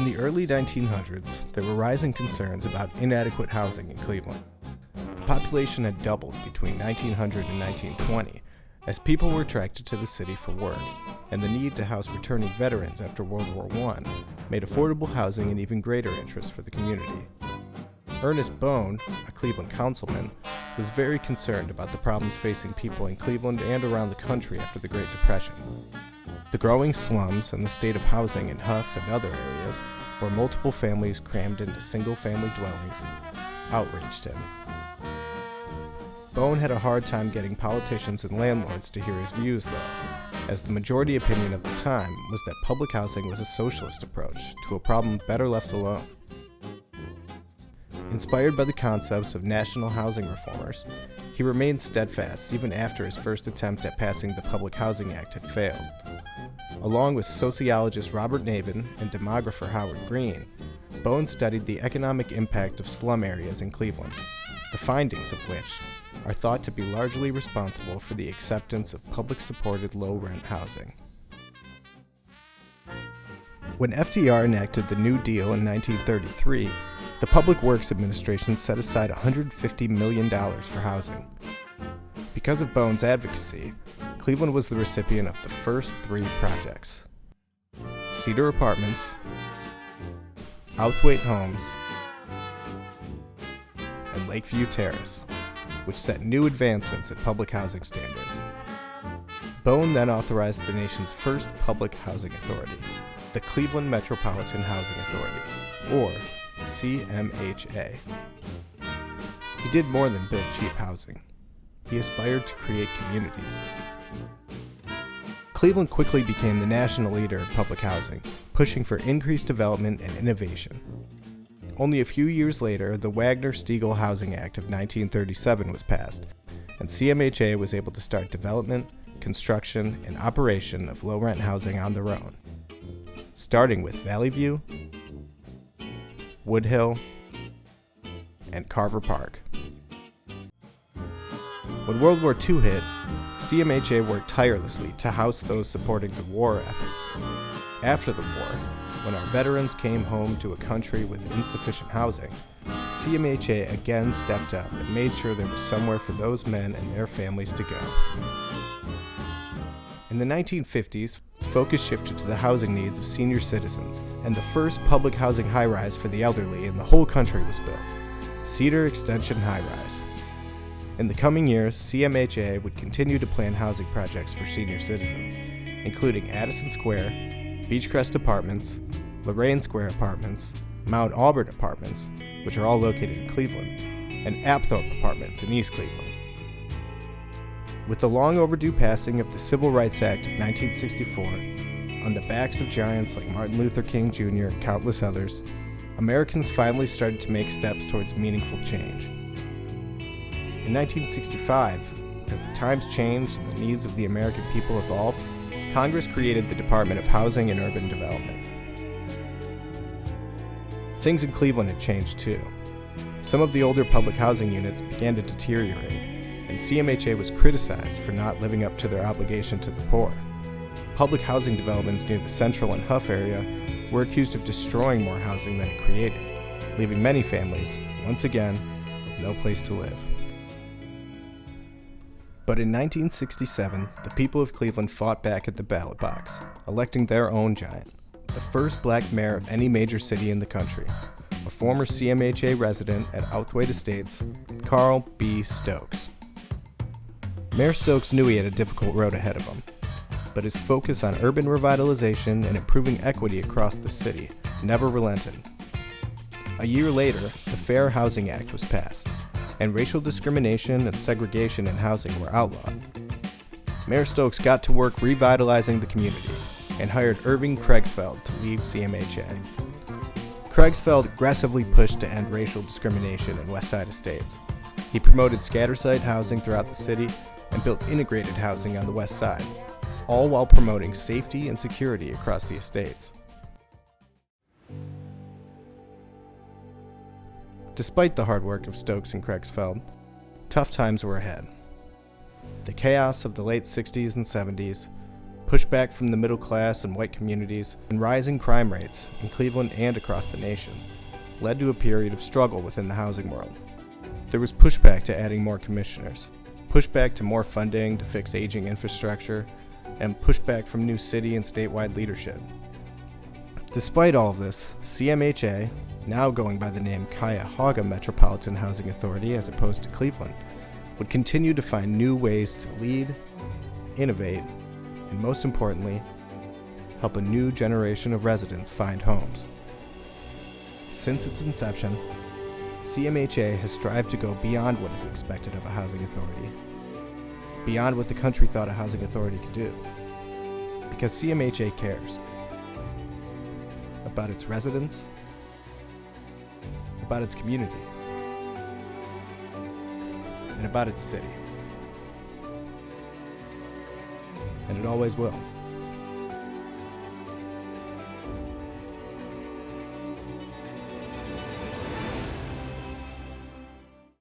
the early 1900s, there were rising concerns about inadequate housing in Cleveland. The population had doubled between 1900 and 1920 as people were attracted to the city for work, and the need to house returning veterans after World War I made affordable housing an even greater interest for the community. Ernest Bone, a Cleveland councilman, was very concerned about the problems facing people in Cleveland and around the country after the Great Depression. The growing slums and the state of housing in Huff and other areas, where multiple families crammed into single-family dwellings, outraged him. Bone had a hard time getting politicians and landlords to hear his views, though, as the majority opinion of the time was that public housing was a socialist approach to a problem better left alone. Inspired by the concepts of national housing reformers, he remained steadfast even after his first attempt at passing the Public Housing Act had failed. Along with sociologist Robert Navin and demographer Howard Green, Bone studied the economic impact of slum areas in Cleveland, the findings of which are thought to be largely responsible for the acceptance of public-supported low-rent housing. When FDR enacted the New Deal in 1933, the Public Works Administration set aside $150 million for housing. Because of Bone's advocacy, Cleveland was the recipient of the first three projects: Cedar Apartments, Outhwaite Homes, and Lakeview Terrace, which set new advancements in public housing standards. Bone then authorized the nation's first public housing authority, the Cleveland Metropolitan Housing Authority, or CMHA. He did more than build cheap housing. He aspired to create communities. Cleveland quickly became the national leader in public housing, pushing for increased development and innovation. Only a few years later, the Wagner-Steagall Housing Act of 1937 was passed, and CMHA was able to start development, construction, and operation of low-rent housing on their own, starting with Valley View, Woodhill, and Carver Park. When World War II hit, CMHA worked tirelessly to house those supporting the war effort. After the war, when our veterans came home to a country with insufficient housing, CMHA again stepped up and made sure there was somewhere for those men and their families to go. In the 1950s, focus shifted to the housing needs of senior citizens, and the first public housing high-rise for the elderly in the whole country was built, Cedar Extension High-Rise. In the coming years, CMHA would continue to plan housing projects for senior citizens, including Addison Square, Beechcrest Apartments, Lorraine Square Apartments, Mount Auburn Apartments, which are all located in Cleveland, and Apthorpe Apartments in East Cleveland. With the long overdue passing of the Civil Rights Act of 1964, on the backs of giants like Martin Luther King Jr. and countless others, Americans finally started to make steps towards meaningful change. In 1965, as the times changed and the needs of the American people evolved, Congress created the Department of Housing and Urban Development. Things in Cleveland had changed too. Some of the older public housing units began to deteriorate, and CMHA was criticized for not living up to their obligation to the poor. Public housing developments near the Central and Huff area were accused of destroying more housing than it created, leaving many families, once again, with no place to live. But in 1967, the people of Cleveland fought back at the ballot box, electing their own giant, the first black mayor of any major city in the country, a former CMHA resident at Outhwaite Estates, Carl B. Stokes. Mayor Stokes knew he had a difficult road ahead of him, but his focus on urban revitalization and improving equity across the city never relented. A year later, the Fair Housing Act was passed, and racial discrimination and segregation in housing were outlawed. Mayor Stokes got to work revitalizing the community and hired Irving Kriegsfeld to lead CMHA. Kriegsfeld aggressively pushed to end racial discrimination in West Side Estates. He promoted scatter-site housing throughout the city and built integrated housing on the west side, all while promoting safety and security across the estates. Despite the hard work of Stokes and Kriegsfeld, tough times were ahead. The chaos of the late 60s and 70s, pushback from the middle class and white communities, and rising crime rates in Cleveland and across the nation led to a period of struggle within the housing world. There was pushback to adding more commissioners, pushback to more funding to fix aging infrastructure, and pushback from new city and statewide leadership. Despite all of this, CMHA, now going by the name Cuyahoga Metropolitan Housing Authority as opposed to Cleveland, would continue to find new ways to lead, innovate, and most importantly, help a new generation of residents find homes. Since its inception, CMHA has strived to go beyond what is expected of a housing authority, beyond what the country thought a housing authority could do, because CMHA cares about its residents, about its community, and about its city. And it always will.